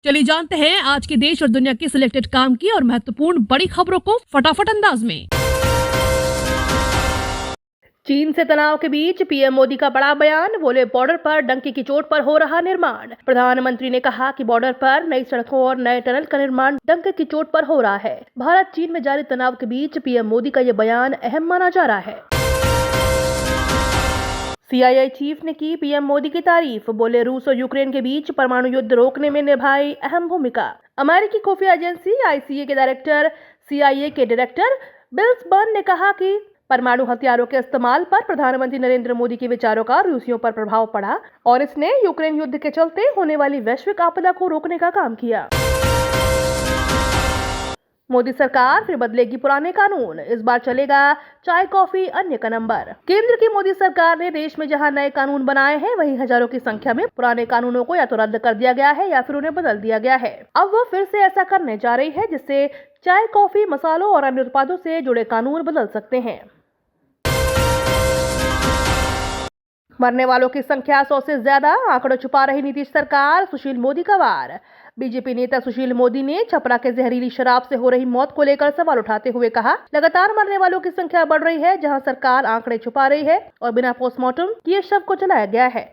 चलिए जानते हैं आज के देश और दुनिया की सिलेक्टेड काम की और महत्वपूर्ण बड़ी खबरों को फटाफट अंदाज में। चीन से तनाव के बीच पीएम मोदी का बड़ा बयान, बोले बॉर्डर पर डंके की चोट पर हो रहा निर्माण। प्रधानमंत्री ने कहा कि बॉर्डर पर नई सड़कों और नए टनल का निर्माण डंके की चोट पर हो रहा है। भारत चीन में जारी तनाव के बीच पीएम मोदी का ये बयान अहम माना जा रहा है। सीआईए चीफ ने की पीएम मोदी की तारीफ, बोले रूस और यूक्रेन के बीच परमाणु युद्ध रोकने में निभाई अहम भूमिका। अमेरिकी खुफिया एजेंसी आईसीए के डायरेक्टर सीआईए के डायरेक्टर बिल्स बर्न ने कहा कि परमाणु हथियारों के इस्तेमाल पर प्रधानमंत्री नरेंद्र मोदी के विचारों का रूसियों पर प्रभाव पड़ा और इसने यूक्रेन युद्ध के चलते होने वाली वैश्विक आपदा को रोकने का काम किया। मोदी सरकार फिर बदलेगी पुराने कानून, इस बार चलेगा चाय कॉफी अन्य का नंबर। केंद्र की मोदी सरकार ने देश में जहां नए कानून बनाए हैं, वहीं हजारों की संख्या में पुराने कानूनों को या तो रद्द कर दिया गया है या फिर उन्हें बदल दिया गया है। अब वो फिर से ऐसा करने जा रही है जिससे चाय, कॉफी, मसालों और अन्य उत्पादों से जुड़े कानून बदल सकते हैं। मरने वालों की संख्या 100 से ज्यादा, आंकड़ों छुपा रही नीतीश सरकार, सुशील मोदी का वार। बीजेपी नेता सुशील मोदी ने छपरा के जहरीली शराब से हो रही मौत को लेकर सवाल उठाते हुए कहा, लगातार मरने वालों की संख्या बढ़ रही है, जहां सरकार आंकड़े छुपा रही है और बिना पोस्टमार्टम किए शव को जलाया गया है।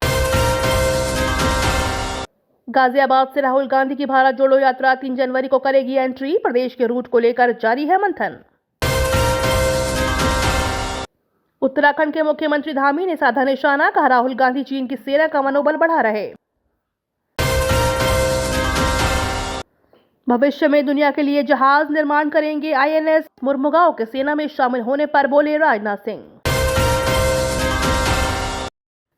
गाजियाबाद से राहुल गांधी की भारत जोड़ो यात्रा 3 जनवरी को करेगी एंट्री, प्रदेश के रूट को लेकर जारी है मंथन। उत्तराखंड के मुख्यमंत्री धामी ने साधा निशाना, कहा राहुल गांधी चीन की सेना का मनोबल बढ़ा रहे। भविष्य में दुनिया के लिए जहाज निर्माण करेंगे आईएनएस मुर्मुगांव के सेना में शामिल होने पर बोले राजनाथ सिंह।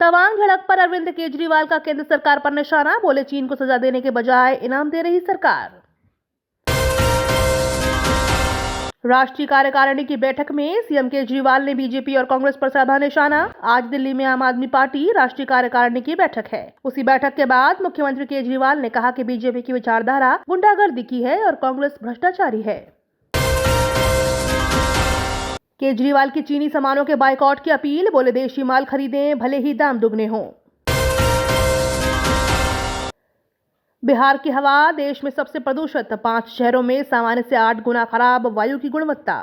तवांग झड़प पर अरविंद केजरीवाल का केंद्र सरकार पर निशाना, बोले चीन को सजा देने के बजाय इनाम दे रही सरकार। राष्ट्रीय कार्यकारिणी की बैठक में सीएम केजरीवाल ने बीजेपी और कांग्रेस पर साधा निशाना। आज दिल्ली में आम आदमी पार्टी राष्ट्रीय कार्यकारिणी की बैठक है। उसी बैठक के बाद मुख्यमंत्री केजरीवाल ने कहा कि बीजेपी की विचारधारा गुंडागर्दी की है और कांग्रेस भ्रष्टाचारी है। केजरीवाल की चीनी सामानों के बायकॉट की अपील, बोले देशी माल खरीदें भले ही दाम दुगने हों। बिहार की हवा देश में सबसे प्रदूषित, 5 शहरों में सामान्य से 8 गुना खराब वायु की गुणवत्ता।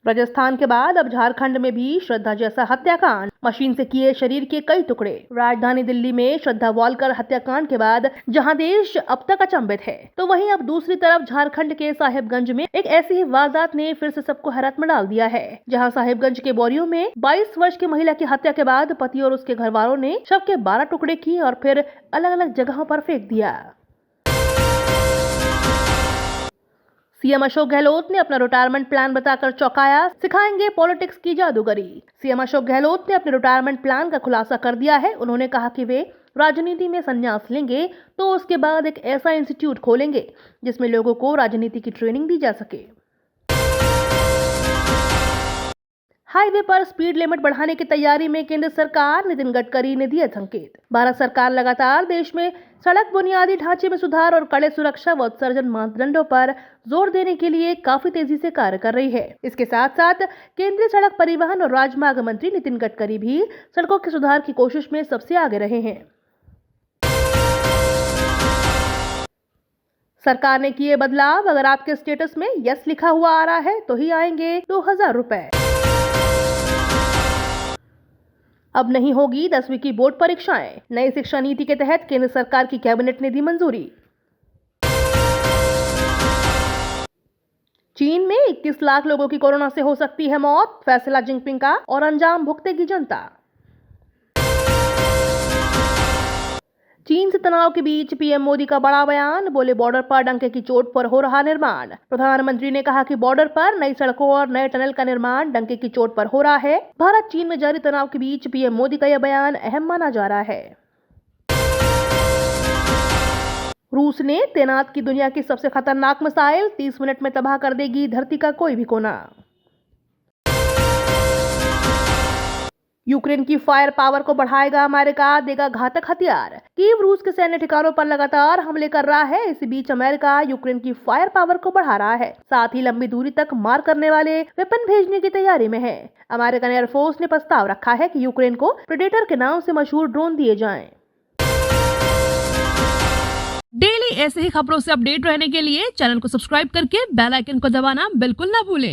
राजस्थान के बाद अब झारखंड में भी श्रद्धा जैसा हत्याकांड, मशीन से किए शरीर के कई टुकड़े। राजधानी दिल्ली में श्रद्धा वालकर हत्याकांड के बाद जहां देश अब तक अचंभित है, तो वहीं अब दूसरी तरफ झारखंड के साहिबगंज में एक ऐसी ही वारदात ने फिर से सबको हैरत में डाल दिया है, जहां साहिबगंज के बोरियो में 22 वर्ष की महिला की हत्या के बाद पति और उसके घर वालों ने शव के 12 टुकड़े किए और फिर अलग अलग जगहों पर फेंक दिया। सीएम अशोक गहलोत ने अपना रिटायरमेंट प्लान बताकर चौंकाया, सिखाएंगे पॉलिटिक्स की जादूगरी। सीएम अशोक गहलोत ने अपने रिटायरमेंट प्लान का खुलासा कर दिया है। उन्होंने कहा कि वे राजनीति में संन्यास लेंगे तो उसके बाद एक ऐसा इंस्टीट्यूट खोलेंगे जिसमें लोगों को राजनीति की ट्रेनिंग दी जा सके। हाईवे पर स्पीड लिमिट बढ़ाने की तैयारी में केंद्र सरकार, नितिन गडकरी ने दिए संकेत। भारत सरकार लगातार देश में सड़क बुनियादी ढांचे में सुधार और कड़े सुरक्षा व उत्सर्जन मानदंडों पर जोर देने के लिए काफी तेजी से कार्य कर रही है। इसके साथ साथ केंद्रीय सड़क परिवहन और राजमार्ग मंत्री नितिन गडकरी भी सड़कों के सुधार की कोशिश में सबसे आगे रहे हैं। सरकार ने किए बदलाव, अगर आपके स्टेटस में यस लिखा हुआ आ रहा है तो ही आएंगे 2000 रुपए। अब नहीं होगी 10वीं की बोर्ड परीक्षाएं, नई शिक्षा नीति के तहत केंद्र सरकार की कैबिनेट ने दी मंजूरी। चीन में 21 लाख लोगों की कोरोना से हो सकती है मौत, फैसला जिनपिंग का और अंजाम भुगतेगी जनता। चीन से तनाव के बीच पीएम मोदी का बड़ा बयान, बोले बॉर्डर पर डंके की चोट पर हो रहा निर्माण। प्रधानमंत्री ने कहा कि बॉर्डर पर नई सड़कों और नए टनल का निर्माण डंके की चोट पर हो रहा है। भारत चीन में जारी तनाव के बीच पीएम मोदी का यह बयान अहम माना जा रहा है। रूस ने तैनात की दुनिया की सबसे खतरनाक मिसाइल, 30 मिनट में तबाह कर देगी धरती का कोई भी कोना। यूक्रेन की फायर पावर को बढ़ाएगा अमेरिका, देगा घातक हथियार। कीव रूस के सैन्य ठिकानों पर लगातार हमले कर रहा है। इसी बीच अमेरिका यूक्रेन की फायर पावर को बढ़ा रहा है, साथ ही लंबी दूरी तक मार करने वाले वेपन भेजने की तैयारी में है। अमेरिकन एयरफोर्स ने प्रस्ताव रखा है कि यूक्रेन को प्रेडेटर के नाम से मशहूर ड्रोन दिए जाएं। ऐसे ही खबरों से अपडेट रहने के लिए चैनल को सब्सक्राइब करके बेल आइकन को दबाना बिल्कुल ना भूलें।